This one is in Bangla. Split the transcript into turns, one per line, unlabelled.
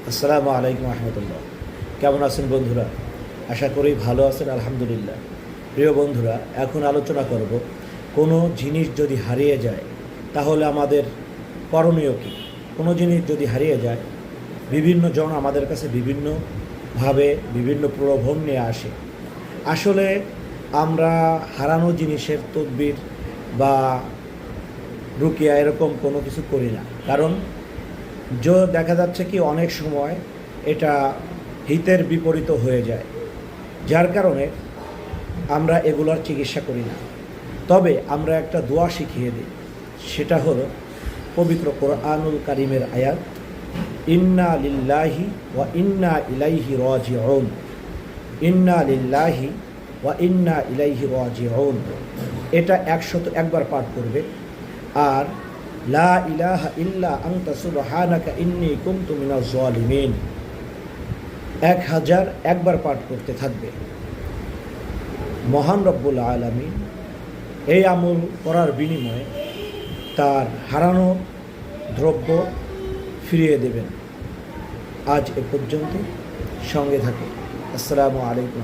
আসসালামু আলাইকুম রহমতুল্লাহ। কেমন আছেন বন্ধুরা? আশা করি ভালো আছেন, আলহামদুলিল্লাহ। প্রিয় বন্ধুরা, এখন আলোচনা করব কোনো জিনিস যদি হারিয়ে যায় তাহলে আমাদের করণীয় কী। কোনো জিনিস যদি হারিয়ে যায়, বিভিন্ন জন আমাদের কাছে বিভিন্নভাবে বিভিন্ন প্রলোভন নিয়ে আসে। আসলে আমরা হারানো জিনিসের তদবির বা রুকিয়া এরকম কোনো কিছু করি না, কারণ দেখা যাচ্ছে কি অনেক সময় এটা হিতের বিপরীত হয়ে যায়, যার কারণে আমরা এগুলোর চিকিৎসা করি না। তবে আমরা একটা দোয়া শিখিয়ে দিই, সেটা হলো পবিত্র কোরআনুল কারীমের আয়াত, ইন্না লিল্লাহি ওয়া ইন্না ইলাইহি রাজিউন, ইন্না লিল্লাহি ওয়া ইন্না ইলাইহি রাজিউন। এটা 101 বার পাঠ করবে। আর লা ইলাহা ইল্লা আনতা সুবহানাকা ইন্নী কুনতু মিনাজ জালিমিন 1001 বার পাঠ করতে থাকবে। মহান রব্বুল আলামিন এই আমল করার বিনিময়ে তার হারানো দ্রব্য ফিরিয়ে দেবেন। আজ এ পর্যন্ত, সঙ্গে থাকে। আসসালামু আলাইকুম।